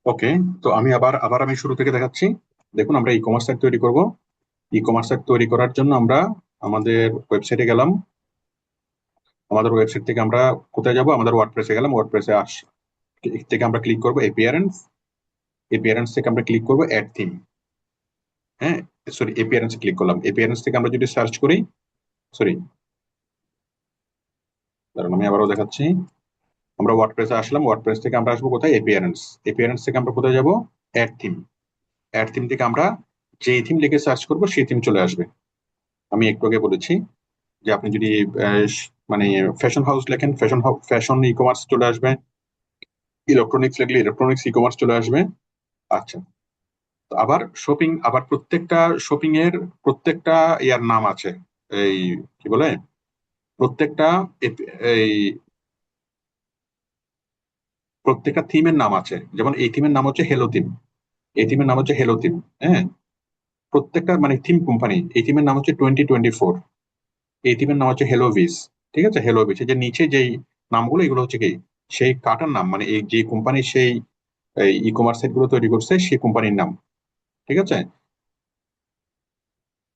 ওকে। তো আমি আবার আবার আমি শুরু থেকে দেখাচ্ছি। দেখুন, আমরা ই কমার্স সাইট তৈরি করব। ই কমার্স সাইট তৈরি করার জন্য আমরা আমাদের ওয়েবসাইটে গেলাম। আমাদের ওয়েবসাইট থেকে আমরা কোথায় যাব? আমাদের ওয়ার্ডপ্রেসে গেলাম। ওয়ার্ডপ্রেসে থেকে আমরা ক্লিক করব এপিয়ারেন্স। এপিয়ারেন্স থেকে আমরা ক্লিক করব অ্যাড থিম। হ্যাঁ, সরি, এপিয়ারেন্স ক্লিক করলাম। এপিয়ারেন্স থেকে আমরা যদি সার্চ করি, সরি, দাঁড়ান আমি আবারও দেখাচ্ছি। আমরা ওয়ার্ডপ্রেসে আসলাম। ওয়ার্ডপ্রেস থেকে আমরা আসবো কোথায়? এপিয়ারেন্স। এপিয়ারেন্স থেকে আমরা কোথায় যাব? Add theme. অ্যাড থিম থেকে আমরা যে থিম লিখে সার্চ করবো সেই থিম চলে আসবে। আমি একটু আগে বলেছি যে আপনি যদি মানে ফ্যাশন হাউস লেখেন, ফ্যাশন ই কমার্স চলে আসবে। ইলেকট্রনিক্স লিখলে ইলেকট্রনিক্স ই কমার্স চলে আসবে। আচ্ছা, তো আবার শপিং, আবার প্রত্যেকটা শপিং এর প্রত্যেকটা ইয়ার নাম আছে। এই কি বলে, প্রত্যেকটা এই প্রত্যেকটা থিমের নাম আছে। যেমন এই থিমের নাম হচ্ছে হেলো থিম। এই থিমের নাম হচ্ছে হেলো থিম। হ্যাঁ, প্রত্যেকটা মানে থিম কোম্পানি। এই থিমের নাম হচ্ছে 2024। এই থিমের নাম হচ্ছে হেলো ভিস। ঠিক আছে, হেলো ভিস। এই যে নিচে যেই নামগুলো, এগুলো হচ্ছে কি সেই কার্টার নাম, মানে এই যে কোম্পানি সেই ই কমার্স সাইট গুলো তৈরি করছে সেই কোম্পানির নাম। ঠিক আছে,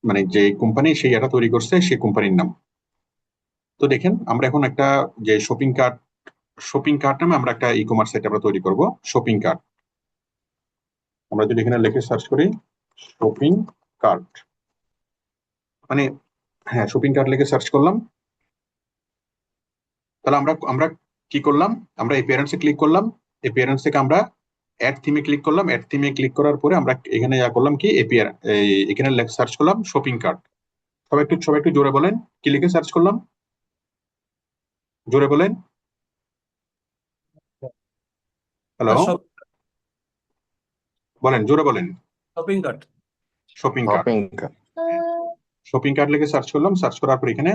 মানে যে কোম্পানি সেই এটা তৈরি করছে সেই কোম্পানির নাম। তো দেখেন, আমরা এখন একটা যে শপিং কার্ট নামে আমরা একটা ই কমার্স সাইট আমরা তৈরি করব। শপিং কার্ট, আমরা যদি এখানে লিখে সার্চ করি শপিং কার্ট, মানে হ্যাঁ, শপিং কার্ট লিখে সার্চ করলাম। তাহলে আমরা আমরা কি করলাম? আমরা এপিয়ারেন্সে ক্লিক করলাম। এপিয়ারেন্স থেকে আমরা অ্যাড থিমে ক্লিক করলাম। অ্যাড থিমে ক্লিক করার পরে আমরা এখানে যা করলাম কি এখানে সার্চ করলাম শপিং কার্ট। সবাই একটু জোরে বলেন, কি লিখে সার্চ করলাম? জোরে বলেন। হ্যালো, স্যার বলেন, জোরে বলেন। Shopping cart. Shopping cart. Shopping cart. Shopping cart লিখে সার্চ করলাম। সার্চ করার পর এখানে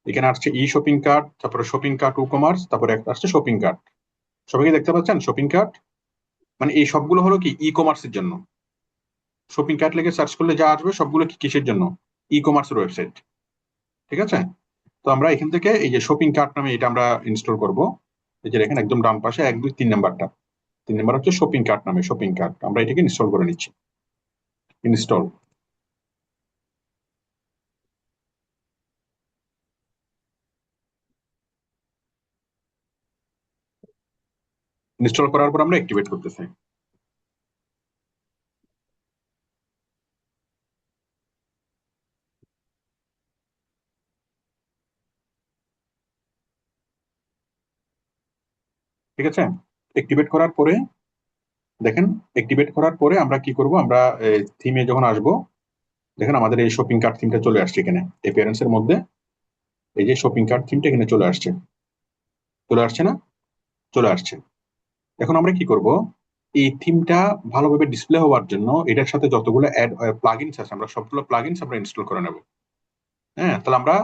এখানে আসছে ই শপিং কার্ট, তারপরে শপিং কার্ট ই কমার্স, তারপরে একটা আসছে শপিং কার্ট। সবাইকে দেখতে পাচ্ছেন শপিং কার্ট? মানে এই সবগুলো হলো কি ই কমার্সের জন্য। শপিং কার্ট লিখে সার্চ করলে যা আসবে সবগুলো কি কিসের জন্য? ই কমার্সের ওয়েবসাইট। ঠিক আছে, তো আমরা এখান থেকে এই যে শপিং কার্ট নামে এটা আমরা ইনস্টল করব। এই যে দেখেন একদম ডান পাশে 1 2 3 নাম্বারটা, 3 নাম্বার হচ্ছে শপিং কার্ট নামে শপিং কার্ট। আমরা এটাকে ইনস্টল করে নিচ্ছি। ইনস্টল। ইনস্টল করার পর আমরা অ্যাক্টিভেট করতেছি। ঠিক আছে, অ্যাক্টিভেট করার পরে দেখেন, অ্যাক্টিভেট করার পরে আমরা কি করব? আমরা থিমে যখন আসব, দেখেন আমাদের এই শপিং কার্ট থিমটা চলে আসছে এখানে অ্যাপিয়ারেন্স এর মধ্যে। এই যে শপিং কার্ট থিমটা এখানে চলে আসছে। চলে আসছে না? চলে আসছে। এখন আমরা কি করব? এই থিমটা ভালোভাবে ডিসপ্লে হওয়ার জন্য এটার সাথে যতগুলো অ্যাড প্লাগইনস আছে, আমরা সবগুলো প্লাগইনস আমরা ইনস্টল করে নেব। হ্যাঁ, তাহলে আমরা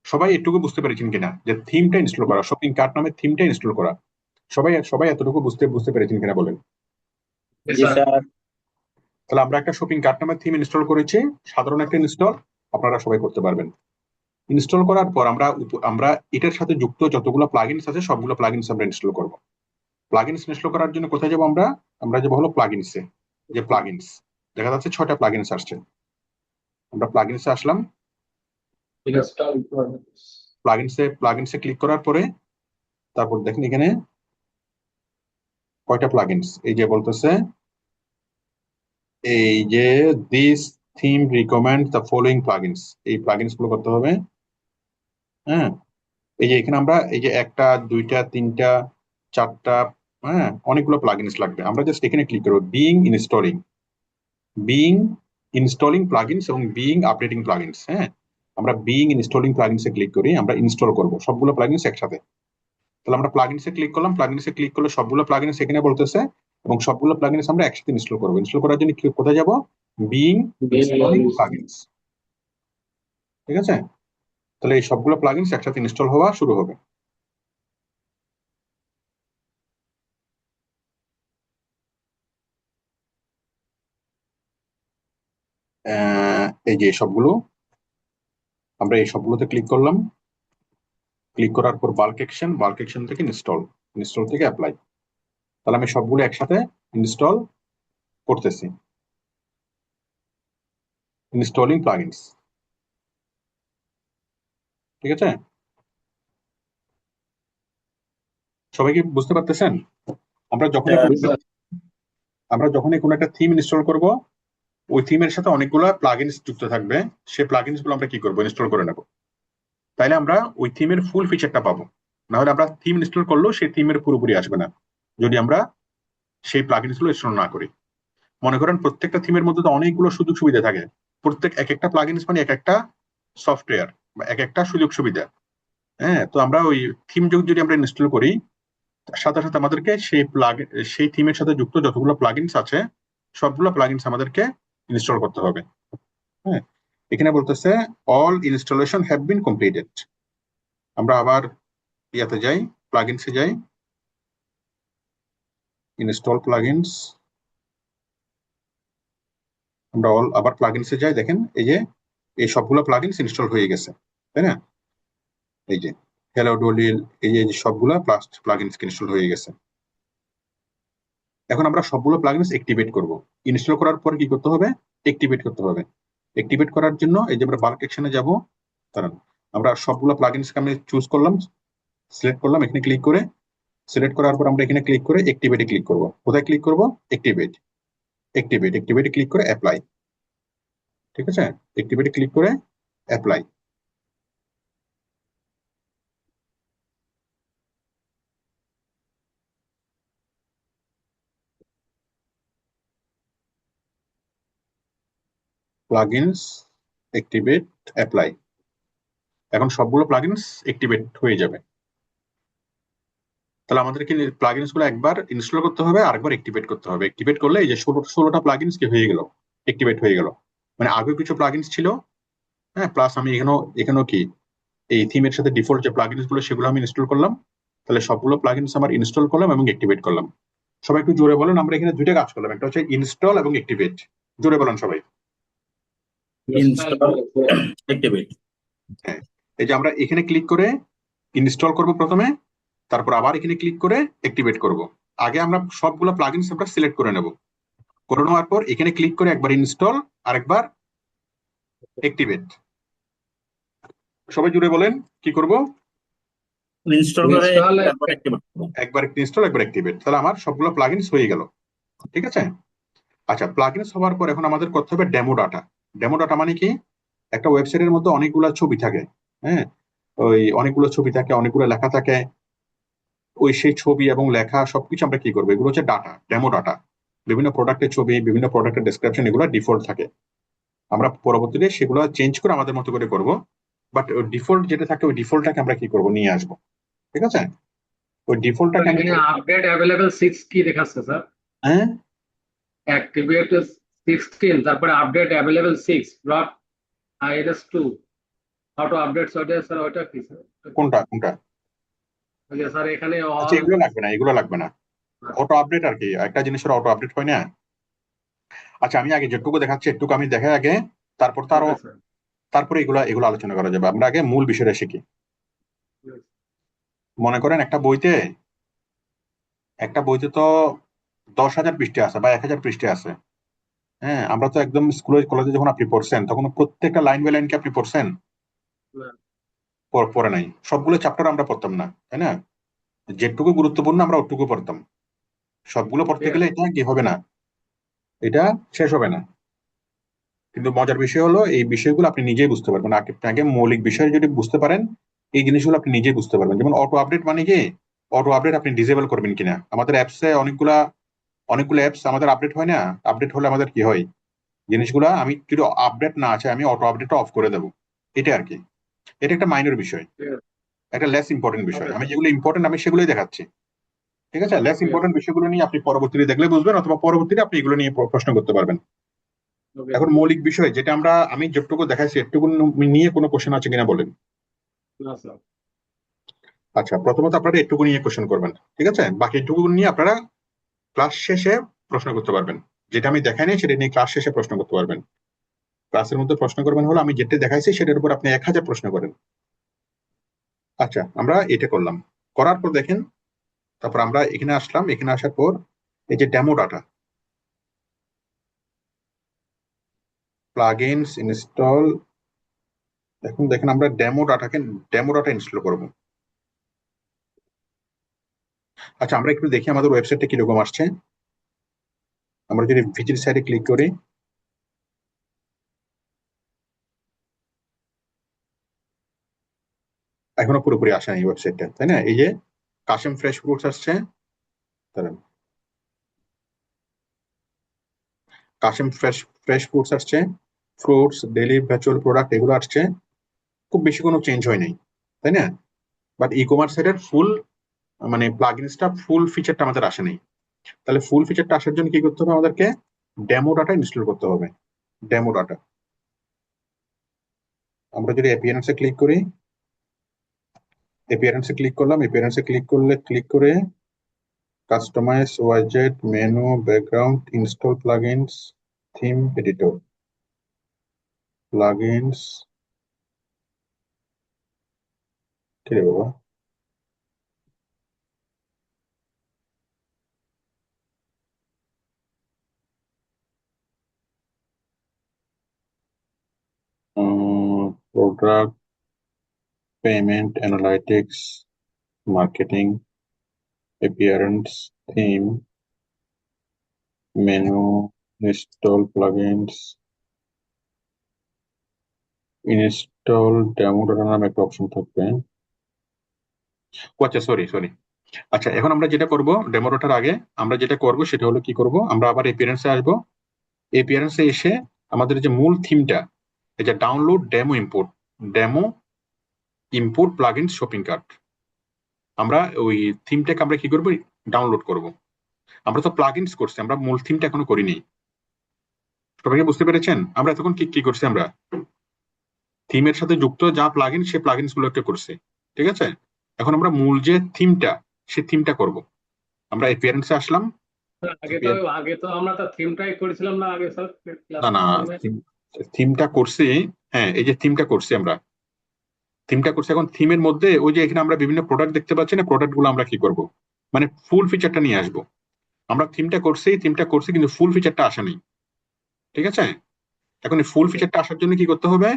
সবাই এটুকু বুঝতে পেরেছেন কিনা যে থিমটা ইনস্টল করা, শপিং কার্ট নামে থিমটা ইনস্টল করা? সবাই সবাই এতটুকু বুঝতে বুঝতে পেরেছেন কিনা বলেন? জি স্যার। তাহলে আমরা একটা শপিং কার্ট নামে থিম ইনস্টল করেছি। সাধারণ একটা ইনস্টল আপনারা সবাই করতে পারবেন। ইনস্টল করার পর আমরা আমরা এটার সাথে যুক্ত যতগুলো প্লাগইনস আছে সবগুলো প্লাগইনস আমরা ইনস্টল করব। প্লাগইনস ইনস্টল করার জন্য কোথায় যাবো? আমরা যাবো হলো প্লাগইনসে। যে প্লাগইনস দেখা যাচ্ছে 6টা প্লাগইনস আসছে। আমরা প্লাগইনসে আসলাম। প্লাগইনসে ক্লিক করার পরে তারপর দেখেন এখানে কয়টা প্লাগইনস, এই যে বলতেছে এই যে this theme recommend the following plugins, এই প্লাগইনস গুলো করতে হবে। হ্যাঁ, এই যে এখানে আমরা এই যে একটা দুইটা তিনটা চারটা, হ্যাঁ অনেকগুলো প্লাগইনস লাগবে। আমরা জাস্ট এখানে ক্লিক করবো বিইং ইনস্টলিং প্লাগইনস এবং বিইং আপডেটিং প্লাগইনস। হ্যাঁ, আমরা বিইং ইনস্টলিং প্লাগইনসে ক্লিক করি, আমরা ইনস্টল করব সবগুলো প্লাগইনস একসাথে। তাহলে আমরা প্লাগইনসে ক্লিক করলাম। প্লাগইনসে ক্লিক করলে সবগুলো প্লাগইনস এখানে বলতেছে এবং সবগুলো প্লাগইনস আমরা একসাথে ইনস্টল করবো। ইনস্টল করার জন্য কোথায় যাব? Being installing plugins. ঠিক আছে, তাহলে এই সবগুলো প্লাগইনস একসাথে ইনস্টল হওয়া শুরু হবে। এই যে সবগুলো, আমরা এই সবগুলোতে ক্লিক করলাম। ক্লিক করার পর বাল্ক অ্যাকশন থেকে ইনস্টল, ইনস্টল থেকে অ্যাপ্লাই। তাহলে আমি সবগুলো একসাথে ইনস্টল করতেছি, ইনস্টলিং প্লাগইনস। ঠিক আছে, সবাই কি বুঝতে পারতেছেন? আমরা যখনই স্যার আমরা যখনই কোনো একটা থিম ইনস্টল করব, ওই থিমের সাথে অনেকগুলো প্লাগইনস যুক্ত থাকবে। সেই প্লাগইনস গুলো আমরা কি করবো, ইনস্টল করে নেব। তাইলে আমরা ওই থিমের ফুল ফিচারটা পাবো। না হলে আমরা থিম ইনস্টল করলেও সেই থিমের পুরোপুরি আসবে না, যদি আমরা সেই প্লাগইনস গুলো ইনস্টল না করি। মনে করেন প্রত্যেকটা থিমের মধ্যে তো অনেকগুলো সুযোগ সুবিধা থাকে। প্রত্যেক এক একটা প্লাগইনস মানে এক একটা সফটওয়্যার বা এক একটা সুযোগ সুবিধা। হ্যাঁ, তো আমরা ওই থিম যদি আমরা ইনস্টল করি, তার সাথে সাথে আমাদেরকে সেই থিমের সাথে যুক্ত যতগুলো প্লাগইনস আছে সবগুলো প্লাগইনস আমাদেরকে ইনস্টল করতে হবে। হ্যাঁ, এখানে বলতেছে all installation have been completed. আমরা আবার ইয়াতে যাই, প্লাগইনসে যাই, ইনস্টল প্লাগইনস। আমরা আবার প্লাগইনসে যাই, দেখেন এই যে এই সবগুলো প্লাগইনস ইনস্টল হয়ে গেছে, তাই না? এই যে হ্যালো ডলিল, এই যে সবগুলো প্লাগইনস ইনস্টল হয়ে গেছে। এখন আমরা সবগুলো প্লাগইনস অ্যাক্টিভেট করব। ইনস্টল করার পর কি করতে হবে, অ্যাক্টিভেট করতে হবে। অ্যাক্টিভেট করার জন্য এই যে আমরা বাল্ক অ্যাকশনে যাব, কারণ আমরা সবগুলো প্লাগইনসকে আমি চুজ করলাম, সিলেক্ট করলাম, এখানে ক্লিক করে সিলেক্ট করার পর আমরা এখানে ক্লিক করে অ্যাক্টিভেটে ক্লিক করব। কোথায় ক্লিক করব, অ্যাক্টিভেট, অ্যাক্টিভেটে ক্লিক করে অ্যাপ্লাই। ঠিক আছে, অ্যাক্টিভেটে ক্লিক করে অ্যাপ্লাই। Plugins activate apply. এখন সবগুলো প্লাগইনস অ্যাক্টিভেট হয়ে যাবে। তাহলে আমাদেরকে প্লাগইনস গুলো একবার ইনস্টল করতে হবে, আরেকবার অ্যাক্টিভেট করতে হবে। অ্যাক্টিভেট করলে এই যে 16টা প্লাগইনস কি হয়ে গেল, অ্যাক্টিভেট হয়ে গেল। মানে আগে কিছু প্লাগইনস ছিল, হ্যাঁ, প্লাস আমি এখানেও কি এই থিমের সাথে ডিফল্ট যে প্লাগইনস গুলো সেগুলো আমি ইনস্টল করলাম। তাহলে সবগুলো প্লাগইনস আমার ইনস্টল করলাম এবং অ্যাক্টিভেট করলাম। সবাই একটু জোরে বলেন, আমরা এখানে দুইটা কাজ করলাম, একটা হচ্ছে ইনস্টল এবং অ্যাক্টিভেট। জোরে বলেন সবাই। Install activate. হ্যাঁ, এই যে আমরা এখানে ক্লিক করে ইনস্টল করব প্রথমে, তারপর আবার এখানে ক্লিক করে অ্যাক্টিভেট করব। আগে আমরা সবগুলো প্লাগইনস আমরা সিলেক্ট করে নেব, করে নেওয়ার পর এখানে ক্লিক করে একবার ইনস্টল, আরেকবার অ্যাক্টিভেট। সবাই জুড়ে বলেন কি করব, ইনস্টল করে Install তারপর অ্যাক্টিভেট করব। একবার ইনস্টল একবার অ্যাক্টিভেট। তাহলে আমার সবগুলো প্লাগইনস হয়ে গেল। ঠিক আছে, আচ্ছা, প্লাগইনস হওয়ার পর এখন আমাদের করতে হবে ডেমো ডাটা। ডেমো ডাটা মানে কি, একটা ওয়েবসাইটের মধ্যে অনেকগুলো ছবি থাকে। হ্যাঁ, ওই অনেকগুলো ছবি থাকে, অনেকগুলো লেখা থাকে। ওই সেই ছবি এবং লেখা সবকিছু আমরা কি করবো, এগুলো হচ্ছে ডাটা, ডেমো ডাটা। বিভিন্ন প্রোডাক্টের ছবি, বিভিন্ন প্রোডাক্টের ডেসক্রিপশন, এগুলো ডিফল্ট থাকে। আমরা পরবর্তীতে সেগুলো চেঞ্জ করে আমাদের মতো করে করব। বাট ডিফল্ট যেটা থাকে ওই ডিফল্টটাকে আমরা কি করব, নিয়ে আসবো। ঠিক আছে, ওই ডিফল্টটাকে আমি, এখানে আপডেট অ্যাভেলেবল 6 কি দেখাচ্ছে স্যার? হ্যাঁ, অ্যাক্টিভেট 16, তারপরে update available 6 dot IRS2 auto update software sir, ওইটা কি স্যার? কোনটা কোনটা? ওই যে স্যার এখানে আচ্ছা, অল এগুলো লাগবে না, এগুলো লাগবে না। অটো আপডেট আর কি, একটা জিনিসের অটো আপডেট হয় না। আচ্ছা, আমি আগে যেটুকু দেখাচ্ছি একটুকু আমি দেখাই আগে, তারপর তারও ওকে স্যার। তারপরে এগুলো এগুলো আলোচনা করা যাবে। আমরা আগে মূল বিষয়টা শিখি। মনে করেন একটা বইতে তো 10,000 পৃষ্ঠা আছে বা 1,000 পৃষ্ঠা আছে। হ্যাঁ, আমরা তো একদম স্কুলে কলেজে যখন আপনি পড়ছেন তখন প্রত্যেকটা লাইন বাই লাইন কি আপনি পড়ছেন? পড়ে নাই। সবগুলো চ্যাপ্টার আমরা পড়তাম না, তাই না? যেটুকু গুরুত্বপূর্ণ আমরা ওটুকু পড়তাম। সবগুলো পড়তে গেলে এটা কি হবে না, এটা শেষ হবে না। কিন্তু মজার বিষয় হলো এই বিষয়গুলো আপনি নিজেই বুঝতে পারবেন। আগে মৌলিক বিষয় যদি বুঝতে পারেন, এই জিনিসগুলো আপনি নিজেই বুঝতে পারবেন। যেমন অটো আপডেট মানে কি, অটো আপডেট আপনি ডিসেবল করবেন কিনা। আমাদের অ্যাপসে অনেকগুলো অ্যাপস আমাদের আপডেট হয় না, আপডেট হলে আমাদের কি হয়, জিনিসগুলা আমি যদি আপডেট না আছে আমি অটো আপডেট অফ করে দেবো। এটা আর কি, এটা একটা মাইনর বিষয়, একটা লেস ইম্পর্টেন্ট বিষয়। আমি যেগুলো ইম্পর্টেন্ট আমি সেগুলোই দেখাচ্ছি। ঠিক আছে, লেস ইম্পর্টেন্ট বিষয়গুলো নিয়ে আপনি পরবর্তীতে দেখলে বুঝবেন, অথবা পরবর্তীতে আপনি এগুলো নিয়ে প্রশ্ন করতে পারবেন। এখন মৌলিক বিষয় যেটা আমি যেটুকু দেখাইছি এটুকু নিয়ে কোনো কোশ্চেন আছে কিনা বলেন। আচ্ছা, প্রথমত আপনারা এটুকু নিয়ে কোশ্চেন করবেন, ঠিক আছে? বাকি এটুকু নিয়ে আপনারা ক্লাস শেষে প্রশ্ন করতে পারবেন। যেটা আমি দেখাই নাই সেটা নিয়ে ক্লাস শেষে প্রশ্ন করতে পারবেন। ক্লাসের মধ্যে প্রশ্ন করবেন হলো আমি যেটা দেখাইছি সেটার উপর আপনি 1,000 প্রশ্ন করেন। আচ্ছা, আমরা এটা করলাম, করার পর দেখেন, তারপর আমরা এখানে আসলাম, এখানে আসার পর এই যে ডেমো ডাটা, প্লাগইনস ইনস্টল, দেখেন আমরা ডেমো ডাটা ইনস্টল করব। আচ্ছা, আমরা একটু দেখি আমাদের ওয়েবসাইটটা কিরকম আসছে। আমরা যদি ভিজিট সাইটে ক্লিক করি, এখনো পুরোপুরি আসে নাই ওয়েবসাইটটা, তাই না? এই যে কাশেম ফ্রেশ ফ্রুটস আসছে, দাঁড়ান, কাশেম ফ্রেশ ফ্রুটস আসছে, ফ্রুটস, ডেইলি ভার্চুয়াল প্রোডাক্ট, এগুলো আসছে। খুব বেশি কোনো চেঞ্জ হয় নাই, তাই না? বাট ই কমার্স সাইটের ফুল মানে প্লাগইনসটা ফুল ফিচারটা আমাদের আসে নাই। তাহলে ফুল ফিচারটা আসার জন্য কি করতে হবে? আমাদেরকে ডেমো ডাটা ইনস্টল করতে হবে। ডেমো ডাটা, আমরা যদি অ্যাপিয়ারেন্সে ক্লিক করি, অ্যাপিয়ারেন্সে ক্লিক করলাম, অ্যাপিয়ারেন্সে ক্লিক করে কাস্টমাইজ ওয়াজেট, menu, background, install plugins, theme editor, plugins, কি রে বাবা, product, payment, analytics, marketing, appearance, theme, menu, install plugins, install demo data নামে একটা অপশন থাকবে। ও আচ্ছা, সরি। আচ্ছা, এখন আমরা যেটা করব, ডেমো ডাটার আগে আমরা যেটা করব সেটা হলো কি করব, আমরা আবার এপিয়ারেন্সে আসবো। এপিয়ারেন্সে এসে আমাদের যে মূল থিমটা, এই যে download demo import plugins shopping cart, আমরা ওই থিমটাকে আমরা কি করব, ডাউনলোড করব। আমরা তো প্লাগইনস করছি, আমরা মূল থিমটা এখনো করিনি। সবাইকে বুঝতে পেরেছেন? আমরা এতক্ষণ কি কি করছি, আমরা থিমের সাথে যুক্ত যা প্লাগইন, সে প্লাগইনস গুলোকে করছি, ঠিক আছে? এখন আমরা মূল যে থিমটা, সে থিমটা করব। আমরা এপিয়ারেন্সে আসলাম। আগে তো আমরা তো থিমটাই করেছিলাম না আগে স্যার, ক্লাস না, থিমটা করছি। হ্যাঁ, এই যে থিমটা করছি, আমরা থিমটা করছি। এখন থিমের মধ্যে ওই যে এখানে আমরা বিভিন্ন প্রোডাক্ট দেখতে পাচ্ছি না, প্রোডাক্ট গুলো আমরা কি করব, মানে ফুল ফিচারটা নিয়ে আসবো। আমরা থিমটা করছি কিন্তু ফুল ফিচারটা আসা নেই, ঠিক আছে? এখন এই ফুল ফিচারটা আসার জন্য কি করতে হবে?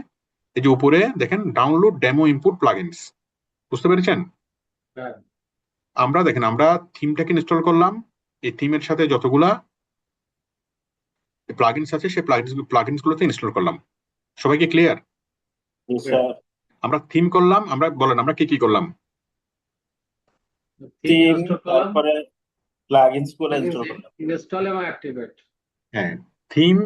এই যে উপরে দেখেন ডাউনলোড ডেমো ইনপুট প্লাগইনস, বুঝতে পেরেছেন? হ্যাঁ, আমরা থিমটাকে ইনস্টল করলাম, এই থিমের সাথে যতগুলা প্লাগইনস আছে সেই প্লাগইনস গুলোতে ইনস্টল করলাম। সবাইকে ক্লিয়ার? স্যার, আমরা থিম করলাম, আমরা বলেন আমরা কি কি করলাম? থিম থিম, ইনস্টল করলাম, তারপরে প্লাগইনস গুলো ইনস্টল করলাম। ইনস্টল এবং অ্যাক্টিভেট। হ্যাঁ, থিম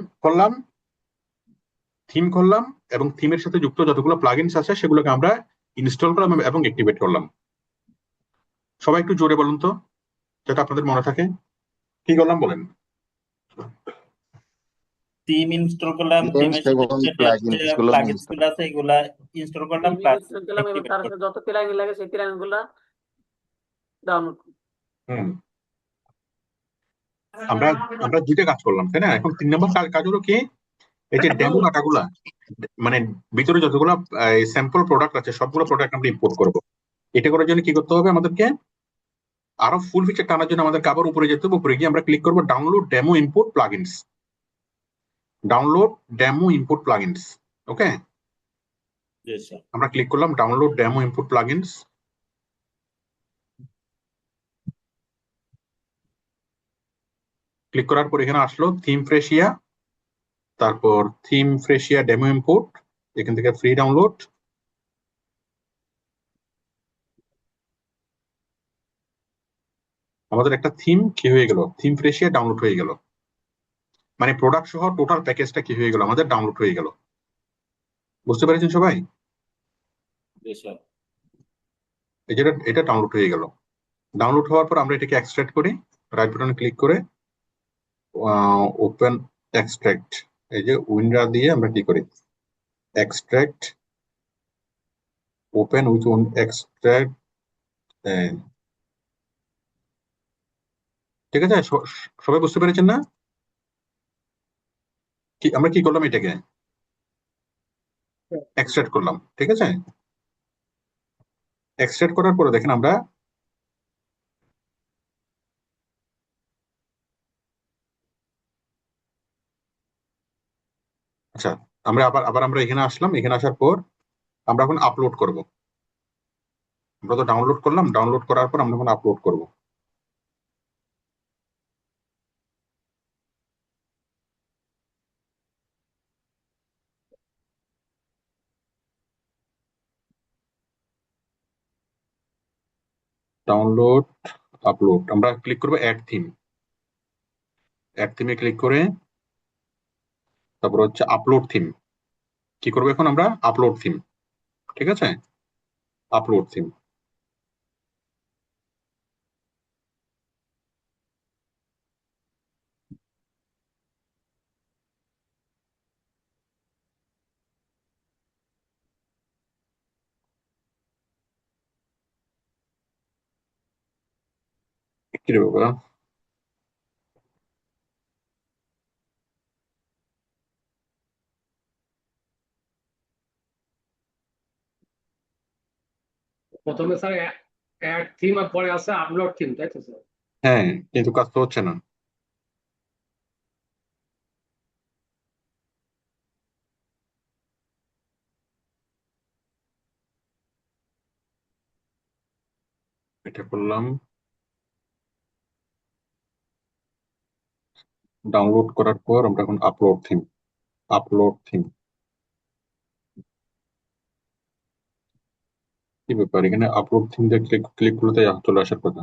করলাম এবং থিমের সাথে যুক্ত যতগুলো প্লাগইনস আছে সেগুলোকে আমরা ইনস্টল করলাম এবং অ্যাক্টিভেট করলাম। সবাই একটু জোরে বলুন তো, যাতে আপনাদের মনে থাকে। কি করলাম বলেন? থিম ইনস্টল করলাম, থিমের সাথে এবং যে প্লাগইনস গুলো প্লাগইনস গুলো আছে এগুলা ইনস্টল করলাম, প্লাস গেলাম এবং তার সাথে যত প্লাগইন লাগে সেই প্লাগইন গুলা ডাউনলোড হুম, আমরা আমরা দুইটা কাজ করলাম, তাই না? এখন 3 নম্বর কাজ হলো কি, এই যে ডেমো ডাটাগুলা, মানে ভিতরে যতগুলো স্যাম্পল প্রোডাক্ট আছে সবগুলো প্রোডাক্ট আমরা ইম্পোর্ট করব। এটা করার জন্য কি করতে হবে আমাদেরকে? আরো ফুল ফিচার টানার জন্য আমাদেরকে আবার উপরে যেতে হবে। উপরে গিয়ে আমরা ক্লিক করবো download demo input plugins, download demo input plugins. Okay, আমরা ক্লিক করলাম download demo input plugins. Click করার পর এখানে আসলো থিম ফ্রেশিয়া, তারপর থিম ফ্রেশিয়া ডেমো ইম্পোর্ট, এখান থেকে ফ্রি ডাউনলোড। আমাদের একটা থিম কি হয়ে গেল, থিম ফ্রেশিয়া ডাউনলোড হয়ে গেল, মানে প্রোডাক্ট সহ টোটাল প্যাকেজটা কি হয়ে গেল, আমাদের ডাউনলোড হয়ে গেল। বুঝতে পেরেছেন সবাই? এই যেটা, এটা ডাউনলোড হয়ে গেল। ডাউনলোড হওয়ার পর আমরা এটাকে এক্সট্রাক্ট করি, রাইট বাটনে ক্লিক করে ওপেন এক্সট্রাক্ট, এই যে উইন্ডো দিয়ে আমরা কি করি, এক্সট্রাক্ট, ওপেন উইথ এক্সট্রাক্ট। ঠিক আছে, সবাই বুঝতে পেরেছেন না? কি আমরা কি করলাম, এটাকে এক্সট্রাক্ট করলাম, ঠিক আছে? এক্সট্রাক্ট করার পরে দেখেন আমরা আচ্ছা, আমরা আবার আমরা এখানে আসলাম, এখানে আসার পর আমরা এখন আপলোড করব। আমরা তো ডাউনলোড করলাম, ডাউনলোড করার পর আমরা এখন আপলোড করব। ডাউনলোড, আপলোড, আমরা ক্লিক করব অ্যাড থিম। অ্যাড থিমে ক্লিক করে তারপর হচ্ছে আপলোড থিম। কি করবো এখন আমরা? Upload theme. ঠিক আছে, আপলোড থিম। কি রে বাবা, প্রথমে স্যার অ্যাড থিম আর পরে আছে আপলোড থিম, তাই তো স্যার? হ্যাঁ, কিন্তু কাজ তো হচ্ছে না। এটা করলাম, ডাউনলোড করার পর আমরা এখন আপলোড থিম। আপলোড থিম, কি ব্যাপার? এখানে আপলোড থিম দিয়ে ক্লিক ক্লিক করলে তাই চলে আসার কথা।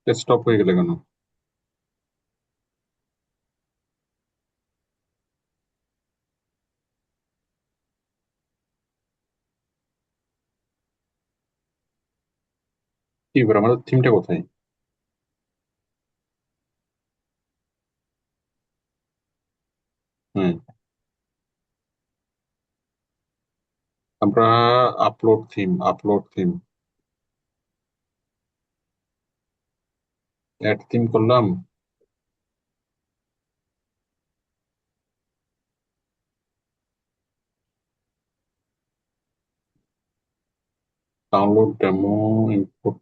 স্টপ হয়ে গেলে কেন? কি ব্যাপার, আমাদের থিমটা কোথায়? হ্যাঁ, আমরা upload theme, upload theme, add theme করলাম। Download demo, input.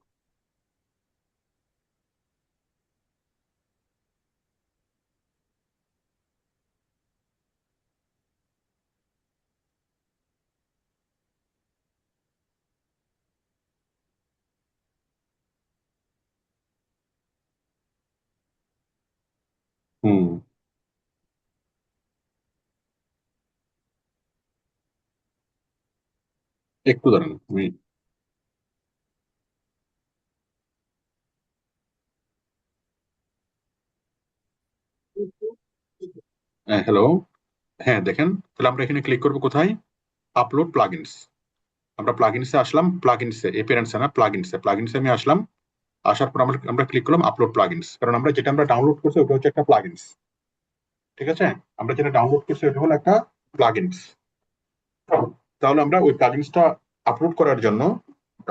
হুম, একটু দাঁড়ান আমি। হ্যাঁ, হ্যালো। হ্যাঁ, দেখেন, তাহলে আমরা এখানে ক্লিক করবো কোথায়? Upload plugins. আমরা প্লাগইনসে আসলাম, প্লাগইনসে এপিয়ারেন্সে না, প্লাগইনসে আমি আসলাম। আসার পর আমরা আমরা ক্লিক করলাম আপলোড প্লাগইনস, কারণ আমরা যেটা আমরা ডাউনলোড করছি ওটা হচ্ছে একটা প্লাগইনস। ঠিক আছে, আমরা যেটা ডাউনলোড করছি ওটা হলো একটা প্লাগইনস। তাহলে আমরা ওই প্লাগইনসটা আপলোড করার জন্য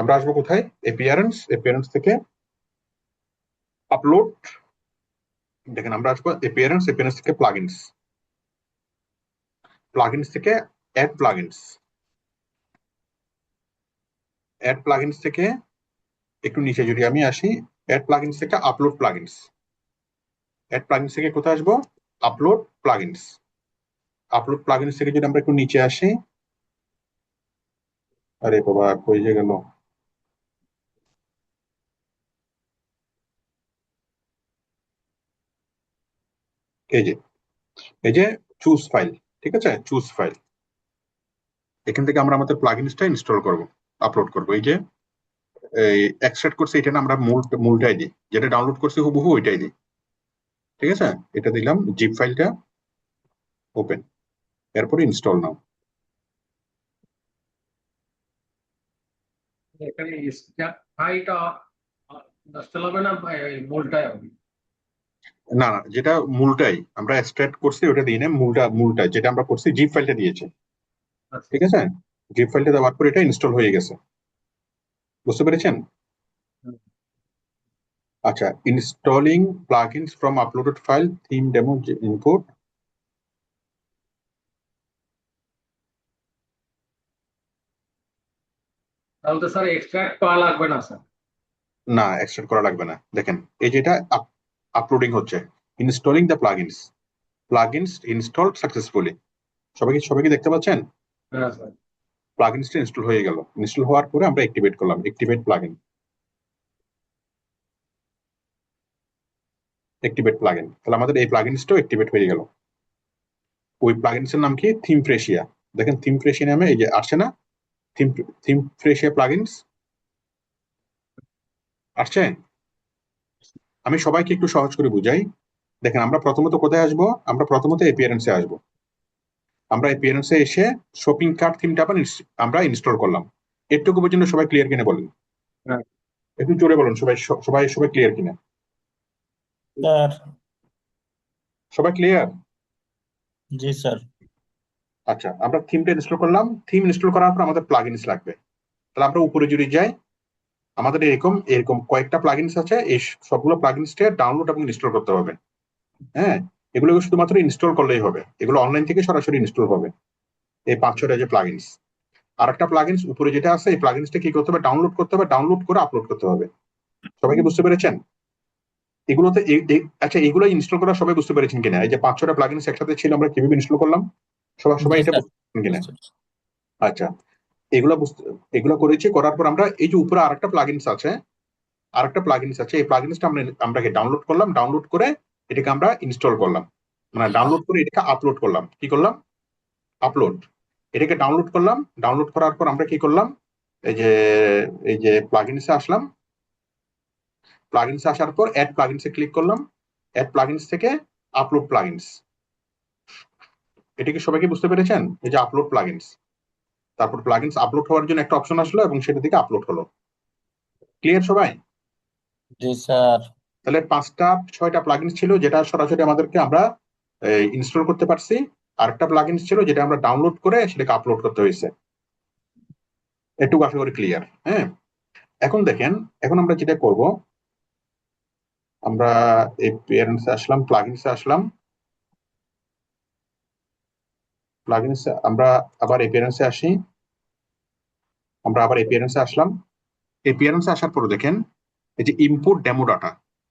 আমরা আসবো কোথায়? এপিয়ারেন্স, এপিয়ারেন্স থেকে আপলোড। দেখেন, আমরা আসবো এপিয়ারেন্স, এপিয়ারেন্স থেকে প্লাগইনস, প্লাগইনস থেকে অ্যাড প্লাগইনস, অ্যাড প্লাগইনস থেকে একটু নিচে যদি আমি আসি, অ্যাড প্লাগইনস থেকে আপলোড প্লাগইনস, অ্যাড প্লাগইনস থেকে কোথায় আসবো? Upload plugins. আপলোড প্লাগইনস থেকে যদি আমরা একটু নিচে আসি, আরে বাবা কই যে গেল? এই যে, এই যে চুজ ফাইল। ঠিক আছে, চুজ ফাইল। এখান থেকে আমরা আমাদের প্লাগইনসটা ইনস্টল করব, আপলোড করব। এই যে এই এক্সট্রাক্ট করছি এটা না, আমরা মূলটাই দিই, যেটা ডাউনলোড করছি হুবহু ওইটাই দিই। ঠিক আছে, এটা দিলাম, জিপ ফাইলটা ওপেন, এরপরে ইনস্টল নাও। এখানে ফাইলটা ইনস্টল হবে না, মূলটাই হবে? না না, যেটা মূলটাই আমরা এক্সট্রাক্ট করছি ওটা দিই না, মূলটা যেটা আমরা করছি জিপ ফাইলটা দিয়েছে। আচ্ছা ঠিক আছে, জিপ ফাইলটা দেওয়ার পর এটা ইনস্টল হয়ে গেছে। বুঝতে পেরেছেন? আচ্ছা। আচ্ছা, installing plugins from uploaded file theme demo input. তাহলে তো স্যার এক্সট্রাক্ট করা লাগবে না স্যার। না, এক্সট্রাক্ট করা লাগবে না। দেখেন এই যেটা আপলোডিং হচ্ছে, installing the plugins installed successfully. সবাই কি দেখতে পাচ্ছেন? হ্যাঁ স্যার। প্লাগইনসটা ইনস্টল হয়ে গেল। ইনস্টল হওয়ার পরে আমরা অ্যাক্টিভেট করলাম, অ্যাক্টিভেট প্লাগইন। তাহলে আমাদের এই প্লাগইনসটাও অ্যাক্টিভেট হয়ে গেল। ওই প্লাগইনসের নাম কি? থিম ফ্রেশিয়া। দেখেন থিম ফ্রেশিয়া নামে এই যে আসছে না, থিম ফ্রেশিয়া প্লাগইনস আসছে। আমি সবাইকে একটু সহজ করে বুঝাই। দেখেন আমরা প্রথমত কোথায় আসবো? আমরা প্রথমত এপিয়ারেন্সে আসবো। আমরা এপিয়ারেন্সে এসে শপিং কার্ট থিমটা আমরা ইনস্টল করলাম। এটুকু পর্যন্ত সবাই ক্লিয়ার কিনা বলেন? হ্যাঁ। একটু জোরে বলুন, সবাই ক্লিয়ার কিনা? স্যার সবাই ক্লিয়ার? জি স্যার। আচ্ছা, আমরা থিমটা ইনস্টল করলাম। থিম ইনস্টল করার পর আমাদের প্লাগইনস লাগবে। তাহলে আমরা উপরে যদি যাই, আমাদের এরকম কয়েকটা প্লাগইনস আছে। এই সবগুলো প্লাগইনসকে ডাউনলোড এবং ইনস্টল করতে হবে। হ্যাঁ, এগুলো শুধুমাত্র ইনস্টল করলেই হবে। এগুলো অনলাইন থেকে সরাসরি ইনস্টল হবে, এই 5-6টা যে প্লাগইনস। আর একটা প্লাগইনস উপরে যেটা আছে, এই প্লাগইনসটা কি করতে হবে? ডাউনলোড করতে হবে, ডাউনলোড করে আপলোড করতে হবে। সবাইকে বুঝতে পেরেছেন? এগুলোতে আচ্ছা, এগুলো ইনস্টল করা সবাই বুঝতে পেরেছেন কিনা? এই যে 5-6টা প্লাগইনস একসাথে ছিল, আমরা কিভাবে ইনস্টল করলাম, সবাই জি এটা স্যার। বুঝতে কিনা? আচ্ছা, এগুলো করেছি। করার পর আমরা এই যে উপরে আরেকটা প্লাগইনস আছে, এই প্লাগইনসটা আমরা ডাউনলোড করলাম। ডাউনলোড করে এটাকে আমরা ইনস্টল করলাম, মানে ডাউনলোড করে এটাকে আপলোড করলাম। কি করলাম? আপলোড। এটাকে ডাউনলোড করলাম। ডাউনলোড করার পর আমরা কি করলাম? এই যে প্লাগইনসে আসলাম। প্লাগইনসে আসার পর অ্যাড প্লাগইনসে ক্লিক করলাম। অ্যাড প্লাগইনস থেকে আপলোড প্লাগইনস। এটা কি সবাইকে বুঝতে পেরেছেন? এই যে আপলোড প্লাগইনস, তারপর প্লাগইনস আপলোড হওয়ার জন্য একটা অপশন আসলো এবং সেটা থেকে আপলোড হলো। ক্লিয়ার সবাই? জি স্যার। তাহলে 5-6টা প্লাগইনস ছিল যেটা সরাসরি আমরা ইনস্টল করতে পারছি। আর একটা প্লাগইনস ছিল যেটা আমরা ডাউনলোড করে সেটাকে আপলোড করতে হয়েছে। একটু আশা করি ক্লিয়ার। হ্যাঁ, এখন দেখেন, এখন আমরা যেটা করব, আমরা এই প্যারেন্টসে আসলাম, প্লাগইনসে আসলাম। প্লাগইনসে আমরা আবার এপিয়ারেন্সে আসি। আমরা আবার এপিয়ারেন্সে আসলাম। এপিয়ারেন্সে আসার পর দেখেন এই যে ইনপুট ডেমো ডাটা,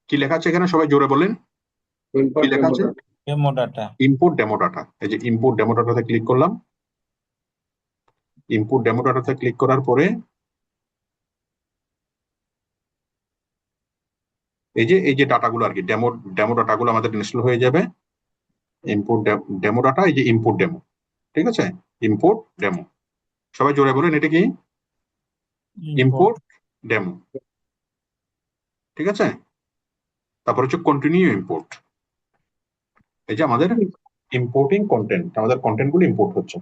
কি লেখা আছে এখানে? সবাই জোরে বলেন, কি লেখা আছে? Demo data. Input demo data. এই যে ইনপুট ডেমো ডাটাতে ক্লিক করলাম। ইনপুট ডেমো ডাটাতে ক্লিক করার পরে এই যে ডাটাগুলো আর কি, ডেমো ডাটাগুলো আমাদের ইনস্টল হয়ে যাবে। ইনপুট ডেমো ডাটা, এই যে ইনপুট ডেমো। ঠিক আছে, ইনপুট ডেমো। সবাই জোরে বলেন, এটা কি? Input demo. ঠিক আছে, তারপর হচ্ছে কন্টিনিউ ইম্পোর্ট। এই যে আমাদের ইম্পোর্টিং কন্টেন্ট, আমাদের কন্টেন্ট গুলো ইম্পোর্ট হচ্ছে।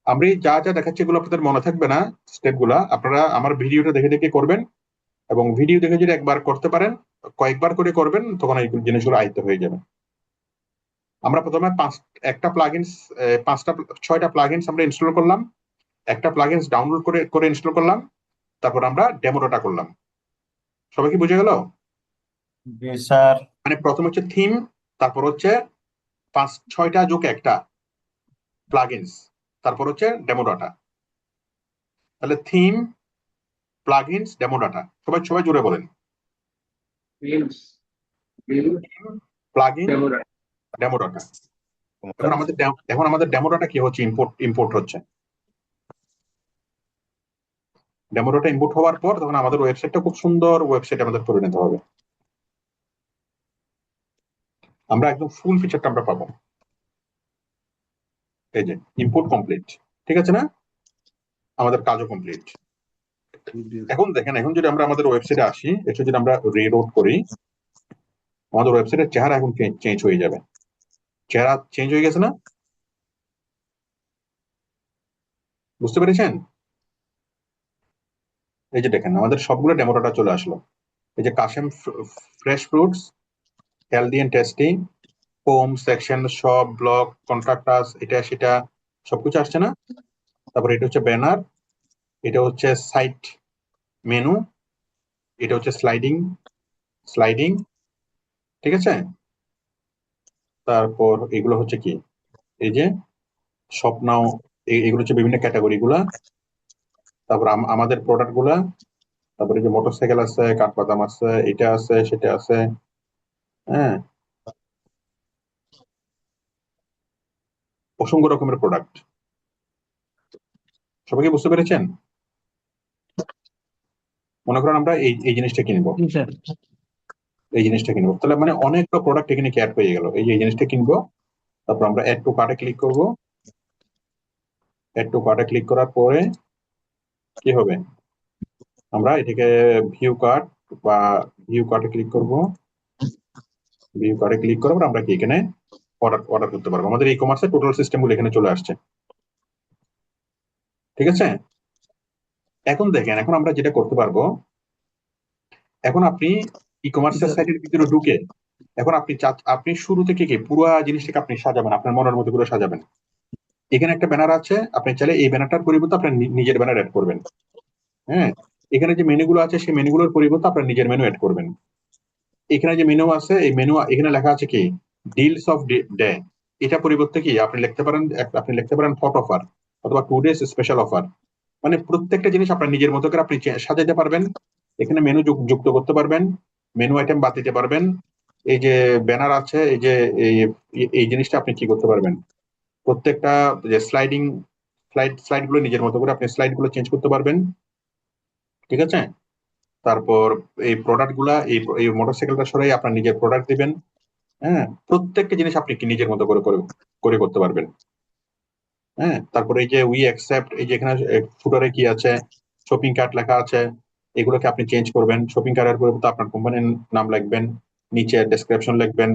আমরা যা যা দেখাচ্ছি এগুলো আপনাদের মনে থাকবে না, স্টেপ গুলা আপনারা আমার ভিডিওটা দেখে দেখে করবেন। এবং ভিডিও দেখে যদি একবার করতে পারেন, কয়েকবার করে করবেন, তখন এই জিনিসগুলো আয়ত্ত হয়ে যাবে। আমরা প্রথমে একটা প্লাগইনস 6টা প্লাগইনস আমরা ইনস্টল করলাম। একটা প্লাগইনস ডাউনলোড করে ইনস্টল করলাম। তারপর আমরা ডেমোটা করলাম। সবাই কি বুঝে গেল? জি স্যার। মানে প্রথম হচ্ছে থিম, তারপর হচ্ছে 5-6টা যোগ একটা প্লাগইনস, তারপর হচ্ছে ডেমো ডাটা। তাহলে থিম, প্লাগইনস, ডেমো ডাটা। সবাই জুড়ে বলেন, প্লাগইন, ডেমো ডাটা। এখন আমাদের ডেমো ডাটা কি হচ্ছে? ইম্পোর্ট হচ্ছে। ডেমো ডাটা ইম্পোর্ট হওয়ার পর তখন আমাদের ওয়েবসাইটটা খুব সুন্দর ওয়েবসাইট আমাদের পরিণত হবে। আমরা একদম ফুল ফিচারটা আমরা পাবো। এই যে ইম্পোর্ট কমপ্লিট। ঠিক আছে না? আমাদের কাজও কমপ্লিট। এখন দেখেন, এখন যদি আমরা আমাদের ওয়েবসাইটে আসি, এটা যদি আমরা রিলোড করি, আমাদের ওয়েবসাইটের চেহারা এখন চেঞ্জ হয়ে যাবে। চেহারা চেঞ্জ হয়ে গেছে না? বুঝতে পেরেছেন? এই যে দেখেন আমাদের সবগুলো ডেমো ডাটা চলে আসলো। এই যে Kashem fresh fruits, healthy and tasty, home section, shop, blog, contact us, এটা সেটা সবকিছু আসছে না? তারপর এটা হচ্ছে ব্যানার, এটা হচ্ছে সাইট মেনু, এটা হচ্ছে স্লাইডিং, ঠিক আছে। তারপর এগুলো হচ্ছে কি, এই যে শপ নাও, এগুলো হচ্ছে বিভিন্ন ক্যাটাগরি গুলা। তারপর আমাদের প্রোডাক্ট গুলা, তারপরে যে মোটরসাইকেল আছে, কাঠবাদাম আছে, এটা আছে, সেটা আছে, হ্যাঁ, অসংখ্য রকমের প্রোডাক্ট। সবাই কি বুঝতে পেরেছেন? মনে করেন আমরা এই এই জিনিসটা কিনবো, জি স্যার। এই জিনিসটা কিনবো, তাহলে মানে অনেকটা প্রোডাক্ট এখানে অ্যাড হয়ে গেল। এই যে এই জিনিসটা কিনবো, তারপর আমরা অ্যাড টু কার্টে ক্লিক করব। অ্যাড টু কার্টে ক্লিক করার পরে কি হবে, আমরা এটাকে ভিউ কার্ট বা ভিউ কার্টে ক্লিক করব। ভিউ কার্টে ক্লিক করার পর আমরা কি এখানে অর্ডার অর্ডার করতে পারবো। আমাদের ই কমার্সের টোটাল সিস্টেম গুলো এখানে চলে আসছে, ঠিক আছে। এখন দেখেন, এখন আমরা যেটা করতে পারবো, এখন আপনি ই কমার্সের সাইটের ভিতরে ঢুকে এখন আপনি শুরু থেকে কি পুরো জিনিসটাকে আপনি সাজাবেন, আপনার মনের মতো করে সাজাবেন। এখানে একটা ব্যানার আছে, আপনি চাইলে এই ব্যানারটার পরিবর্তে আপনার নিজের ব্যানার অ্যাড করবেন। হ্যাঁ, এখানে যে মেনুগুলো আছে সেই মেনুগুলোর পরিবর্তে আপনার নিজের মেনু অ্যাড করবেন। এখানে যে মেনু আছে, এই মেনু এখানে লেখা আছে কি ডিলস অফ ডে, এটা পরিবর্তে কি আপনি লিখতে পারেন হট অফার অথবা 2 ডেজ স্পেশাল অফার। মানে প্রত্যেকটা জিনিস আপনার নিজের মতো করে আপনি সাজাতে পারবেন। এখানে মেনু যুক্ত করতে পারবেন, মেনু আইটেম বাদ দিতে পারবেন। এই যে ব্যানার আছে, এই যে এই এই জিনিসটা আপনি কি করতে পারবেন, প্রত্যেকটা যে স্লাইড গুলো নিজের মতো করে আপনি স্লাইড গুলো চেঞ্জ করতে পারবেন, ঠিক আছে। তারপর এই প্রোডাক্ট গুলা, এই মোটরসাইকেলটা সরাই আপনার নিজের প্রোডাক্ট দিবেন। হ্যাঁ, প্রত্যেকটা জিনিস আপনি কি নিজের মতো করে করে করে করতে পারবেন। হ্যাঁ, তারপরে এই যে উই অ্যাকসেপ্ট, এই যে এখানে ফুটারে কি আছে, শপিং কার্ট লেখা আছে, এগুলোকে আপনি চেঞ্জ করবেন। শপিং কার্টের পরিবর্তে আপনার কোম্পানির নাম লিখবেন, নিচে ডেসক্রিপশন লিখবেন।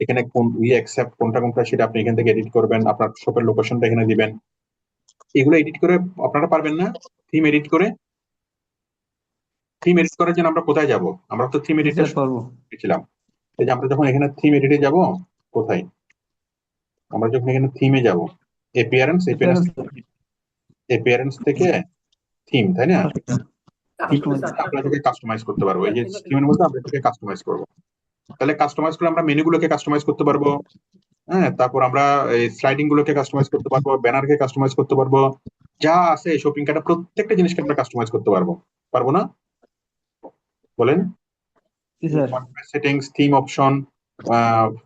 এখানে কোন উই অ্যাকসেপ্ট কোনটা কোনটা সেটা আপনি এখান থেকে এডিট করবেন, আপনার শপের লোকেশনটা এখানে দিবেন। এগুলো এডিট করে আপনারা পারবেন না? থিম এডিট করে, থিম এডিট করার জন্য আমরা কোথায় যাব? আমরা তো থিম এডিটটা শিখেছিলাম। এই যে আমরা যখন এখানে থিম এডিটে যাব, কোথায়, আমরা যখন এখানে থিমে যাব, অ্যাপিয়ারেন্স থেকে থিম, তাই না? আমরা এটাকে কাস্টমাইজ করতে পারবো। এই যে থিমের মধ্যে আমরা এটাকে কাস্টমাইজ করবো। তাহলে কাস্টমাইজ করে আমরা মেনুগুলোকে কাস্টমাইজ করতে পারবো। হ্যাঁ, তারপর আমরা এই স্লাইডিং গুলোকে কাস্টমাইজ করতে পারবো, ব্যানারকে কাস্টমাইজ করতে পারবো, যা আছে শপিং কার্টে প্রত্যেকটা জিনিসকে আমরা কাস্টমাইজ করতে পারবো, পারবো না? বলেন। সেটিংস, থিম অপশন,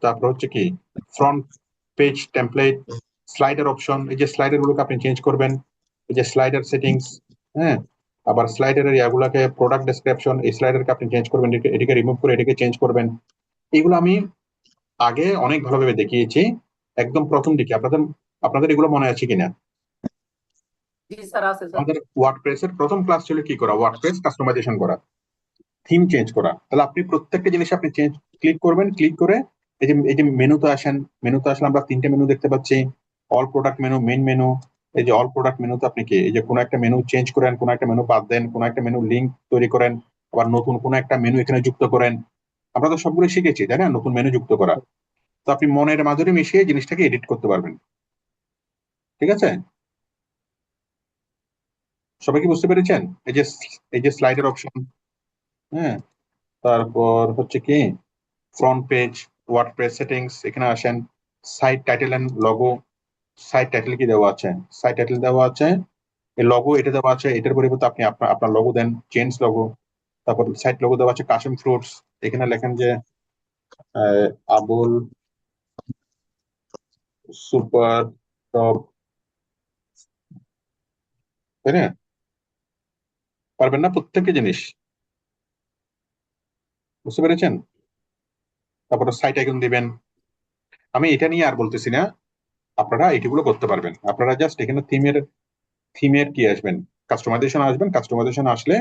তারপর হচ্ছে কি front page template, slider option. এই যে স্লাইডার গুলোকে আপনি চেঞ্জ করবেন, এই যে স্লাইডার সেটিংস। হ্যাঁ, আবার স্লাইডারের ইয়াগুলাকে প্রোডাক্ট ডেসক্রিপশন, এই স্লাইডারকে আপনি চেঞ্জ করবেন, এটাকে রিমুভ করে এটাকে চেঞ্জ করবেন। এগুলো আমি আগে অনেক ভালোভাবে দেখিয়েছি, একদম প্রথম দিকে। আপনাদের এগুলো মনে আছে কিনা? জি স্যার, আছে স্যার। আমাদের ওয়ার্ডপ্রেসের প্রথম ক্লাস ছিল কি করা, ওয়ার্ডপ্রেস কাস্টমাইজেশন করা, থিম চেঞ্জ করা। তাহলে আপনি প্রত্যেকটা জিনিস আপনি ক্লিক করবেন, ক্লিক করে এই যে মেনুতে আসেন। মেনুতে আসলে আমরা 3টে মেনু দেখতে পাচ্ছি, all product menu, main menu. এই যে অল প্রোডাক্ট মেনুতে আপনি কি এই যে কোনো একটা মেনু চেঞ্জ করেন, কোনো একটা মেনু বাদ দেন, কোনো একটা মেনু লিঙ্ক তৈরি করেন, আবার নতুন কোনো একটা মেনু এখানে যুক্ত করেন। আমরা তো সবগুলো শিখেছি, তাই না, নতুন মেনু যুক্ত করা। তো আপনি মনের মাধুরী মিশিয়ে জিনিসটাকে এডিট করতে পারবেন, ঠিক আছে। সবাই কি বুঝতে পেরেছেন? এই যে স্লাইডার অপশন, হ্যাঁ, তারপর হচ্ছে কি ফ্রন্ট পেজ, ওয়ার্ডপ্রেস সেটিংস, এখানে আসেন। Site title and logo, site title কি দেওয়া আছে, সাইট টাইটেল দেওয়া আছে, এই লগো এটা দেওয়া আছে, এটার পরিবর্তে আপনি আপনার লগো দেন, চেঞ্জ লগো। তারপর সাইট লগো দেওয়া আছে কাশিম ফ্রুটস, এখানে লেখেন যে আবুল সুপার টপ, তাই না? পারবেন না প্রত্যেকটা জিনিস, বুঝতে পেরেছেন? তারপর সাইট আইকন দিবেন। আমি এটা নিয়ে আর বলতেছি না, আপনারা এটিগুলো করতে পারবেন। আপনারা জাস্ট এখানে থিমের কি আসবেন, কাস্টমাইজেশন আসবেন। কাস্টমাইজেশন আসলে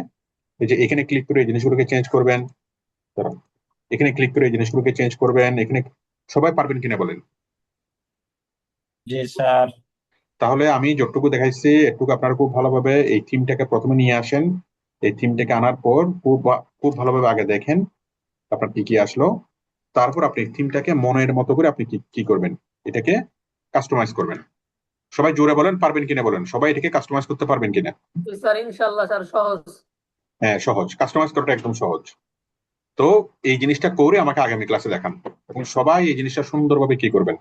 এই যে এখানে ক্লিক করে এই জিনিসগুলোকে চেঞ্জ করবেন। দাঁড়ান, এখানে ক্লিক করে এই জিনিসগুলোকে চেঞ্জ করবেন। এখানে সবাই পারবেন কিনা বলেন? জি স্যার। তাহলে আমি যতটুকু দেখাইছি একটুকু আপনারা খুব ভালোভাবে এই থিমটাকে প্রথমে নিয়ে আসেন। এই থিমটাকে আনার পর খুব ভালোভাবে আগে দেখেন আপনার কি কি আসলো। তারপর আপনি থিমটাকে মনের মতো করে আপনি কি করবেন, এটাকে কাস্টমাইজ করবেন। সবাই জোরে বলেন পারবেন কিনা, বলেন সবাই এটাকে কাস্টমাইজ করতে পারবেন কিনা? জি স্যার, ইনশাআল্লাহ স্যার, সহজ। হ্যাঁ, সহজ, কাস্টমাইজ করাটা একদম সহজ। তো তো এই জিনিসটা করে আমাকে আগামী ক্লাসে দেখান, এবং সবাই এই জিনিসটা সুন্দরভাবে কি করবেন,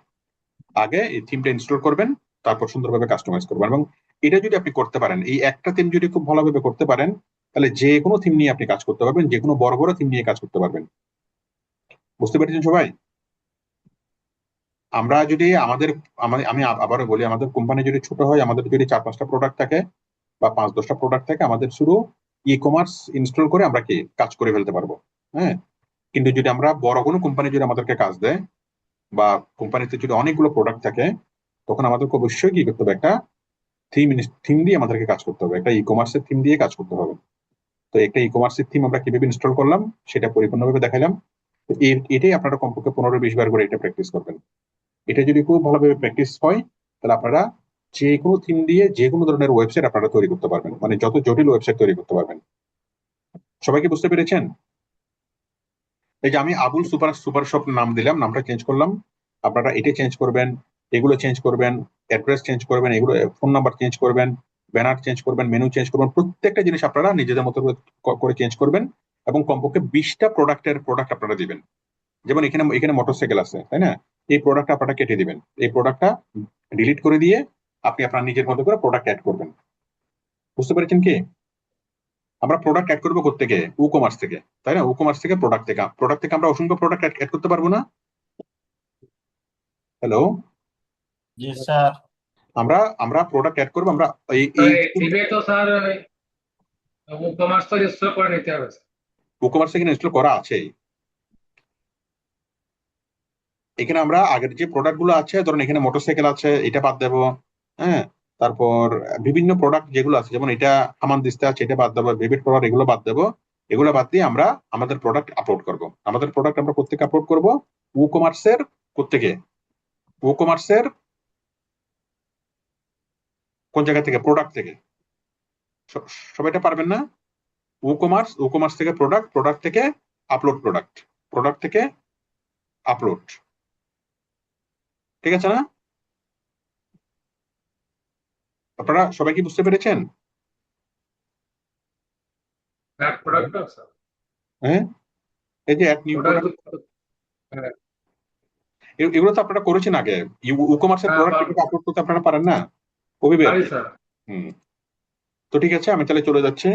আগে এই থিমটা ইনস্টল করবেন, তারপর সুন্দরভাবে কাস্টমাইজ করবেন। এবং এটা যদি আপনি করতে পারেন, এই একটা থিম যদি খুব ভালোভাবে করতে পারেন, তাহলে যে কোনো থিম নিয়ে আপনি কাজ করতে পারবেন, যে কোনো বড় বড় থিম নিয়ে কাজ করতে পারবেন। বুঝতে পেরেছেন সবাই? আমরা যদি আমি আবারও বলি, আমাদের কোম্পানি যদি ছোট হয়, আমাদের যদি 4-5টা প্রোডাক্ট থাকে বা 5-10টা প্রোডাক্ট থাকে, আমাদের শুধু ই কমার্স ইনস্টল করে আমরা কি কাজ করে ফেলতে পারবো। হ্যাঁ, কিন্তু যদি আমরা বড় কোনো কোম্পানি যদি আমাদেরকে কাজ দেয়, বা কোম্পানিতে যদি অনেকগুলো প্রোডাক্ট থাকে, তখন আমাদেরকে অবশ্যই কি করতে হবে, একটা থিম থিম দিয়ে আমাদেরকে কাজ করতে হবে, একটা ই কমার্সের থিম দিয়ে কাজ করতে হবে। তো একটা ই কমার্সের থিম আমরা কিভাবে ইনস্টল করলাম সেটা পরিপূর্ণভাবে দেখালাম। তো এটাই আপনারা কমপক্ষে 15-20 বার করে এটা প্র্যাকটিস করবেন। এটা যদি খুব ভালোভাবে প্র্যাকটিস হয়, তাহলে আপনারা যে কোনো থিম দিয়ে যে কোনো ধরনের ওয়েবসাইট আপনারা তৈরি করতে পারবেন, মানে যত জটিল ওয়েবসাইট তৈরি করতে পারবেন। সবাইকে বুঝতে পেরেছেন? এই যে আমি আবুল সুপার সুপার শপ নাম দিলাম, নামটা চেঞ্জ করলাম, আপনারা এটা চেঞ্জ করবেন, এগুলো চেঞ্জ করবেন, অ্যাড্রেস চেঞ্জ করবেন, এগুলো ফোন নাম্বার চেঞ্জ করবেন, ব্যানার চেঞ্জ করবেন, মেনু চেঞ্জ করবেন, প্রত্যেকটা জিনিস আপনারা নিজেদের মতো করে চেঞ্জ করবেন। এবং কমপক্ষে 20টা প্রোডাক্ট আপনারা দিবেন। যেমন এখানে এখানে মোটরসাইকেল আছে, তাই না? এই প্রোডাক্টটা আপনারা কেটে দিবেন, এই প্রোডাক্টটা ডিলিট করে দিয়ে আপনি আপনার নিজের মতো করে প্রোডাক্ট অ্যাড করবেন। বুঝতে পেরেছেন কি? আমরা প্রোডাক্ট অ্যাড করবো কোত্থেকে? ই কমার্স থেকে, তাই না? ই কমার্স থেকে প্রোডাক্ট থেকে আমরা অসংখ্য প্রোডাক্ট অ্যাড করতে পারবো না? হ্যালো, জি স্যার। আমরা আমরা প্রোডাক্ট অ্যাড করবো, আমরা এই এই এবে তো স্যার কমার্স তো ইনস্টল করে নিতে হবে স্যার। ই কমার্স এখানে ইনস্টল করা আছে। এখানে আমরা আগের যে প্রোডাক্ট গুলো আছে, ধরুন এখানে মোটরসাইকেল আছে, এটা বাদ দেবো। হ্যাঁ, তারপর বিভিন্ন প্রোডাক্ট যেগুলো আছে, যেমন এটা হামানদিস্তা আছে, এটা বাদ দেবো, বেবির প্রোডাক্ট এগুলো বাদ দেবো। এগুলো বাদ দিয়ে আমরা আমাদের প্রোডাক্ট আপলোড করব। আমাদের প্রোডাক্ট আমরা কোত্থেকে আপলোড করব? ই কমার্সের কোত্থেকে? ই কমার্সের কোন জায়গা থেকে? প্রোডাক্ট থেকে। সবাই এটা পারবেন না? ই কমার্স থেকে প্রোডাক্ট, প্রোডাক্ট থেকে আপলোড, প্রোডাক্ট থেকে আপলোড। ঠিক আছে না? আপনারা সবাই কি বুঝতে পেরেছেন? ব্যাক প্রোডাক্ট স্যার, হ্যাঁ, এই যে অ্যাড নিউ প্রোডাক্ট প্রোডাক্ট, এগুলো তো আপনারা করেছেন আগে। ই কমার্সের প্রোডাক্ট থেকে আপলোড করতে আপনারা পারেন না? কবিবে পারি স্যার। হুম। তো ঠিক আছে, আমি তাহলে চলে যাচ্ছি।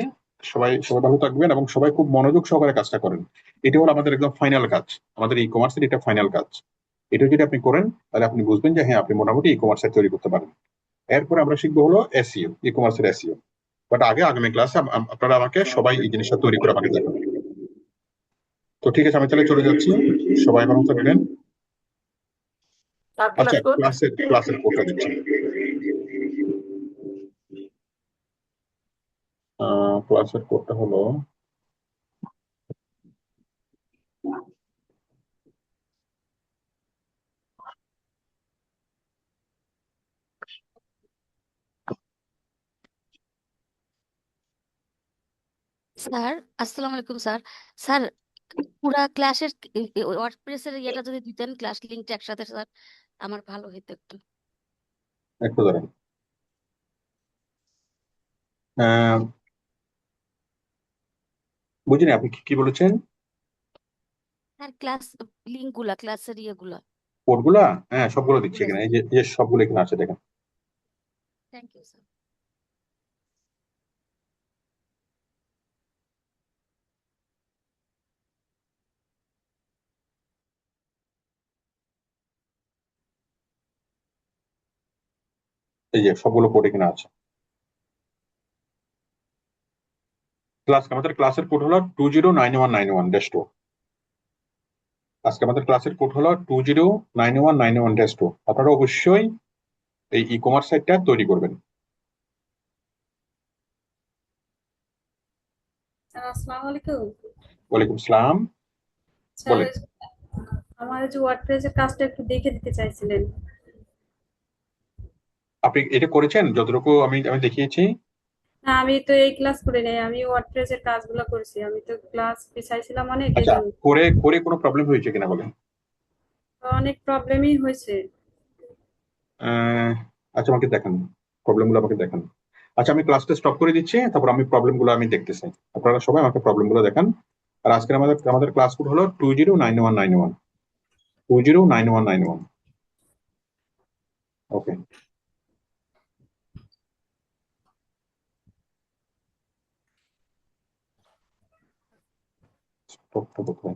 সবাই সবাই ভালো থাকবেন এবং সবাই খুব মনোযোগ সহকারে কাজটা করেন। এটা হলো আমাদের একদম ফাইনাল কাজ, আমাদের ই কমার্সের এটা ফাইনাল কাজ। এটা যদি আপনি করেন, তাহলে আপনি বুঝবেন যে হ্যাঁ, আপনি মোটামুটি ই কমার্স তৈরি করতে পারেন। এরপরে আমরা শিখবো হলো এসইও, ই কমার্সের এসইও। বাট আগে আগামী ক্লাসে আপনারা আমাকে সবাই এই জিনিসটা তৈরি করে আমাকে দেখাবেন। তো ঠিক আছে, আমি তাহলে চলে যাচ্ছি। সবাই ভালো থাকবেন। স্যার আচ্ছা, ক্লাস কোড ক্লাসের কোডটা দিচ্ছি। ক্লাসের কোডটা হলো স্যার আসসালামু আলাইকুম স্যার। স্যার পুরা ক্লাসের ওয়ার্ডপ্রেসের ইয়েটা যদি দিতেন, ক্লাস লিংকটা একসাথে স্যার, আমার ভালো হতো একটু। একটু দাঁড়ান। আহ, বুঝিনি আপনি কি বলেছেন? স্যার ক্লাস লিংক গুলা, ক্লাসের ইয়েগুলা। কোডগুলা? হ্যাঁ, সবগুলো দিচ্ছি Yes, এখানে, এই যে সবগুলো এখানে আছে, দেখেন। Thank you sir. এই যে সবগুলো কোড এখানে আছে। আমাদের ক্লাসের কোড হলো 209191-2। আজকে আমাদের ক্লাসের কোড হলো 209191-2। আপনারা অবশ্যই এই ই কমার্স সাইটটা তৈরি করবেন। স্যার আসসালামু আলাইকুম। ওয়ালাইকুম আসসালাম। স্যার বলেন। আমার যে ওয়ার্ডপ্রেসের কাজটা একটু দেখে দিতে চাইছিলেন। আপনি এটা করেছেন যতটুকু আমি আমি দেখিয়েছি? না, আমি তো এই ক্লাস করি নাই, আমি ওয়ার্ডপ্রেসের কাজগুলো করেছি। আমি তো ক্লাস পিছাইছিলাম অনেক, এই আচ্ছা, জন্য করে করে কোনো প্রবলেম হয়েছে কিনা বলেন। অনেক প্রবলেমই হয়েছে। আহ, আচ্ছা, আমাকে দেখান, প্রবলেমগুলো আমাকে দেখান। আচ্ছা, আমি ক্লাসটা স্টপ করে দিচ্ছি, তারপর আমি প্রবলেমগুলো আমি দেখতেছি। আপনারা সবাই আমাকে প্রবলেমগুলো দেখান। আর আজকের আমাদের ক্লাস কোড হলো 209191 209191। ওকে, কোথায়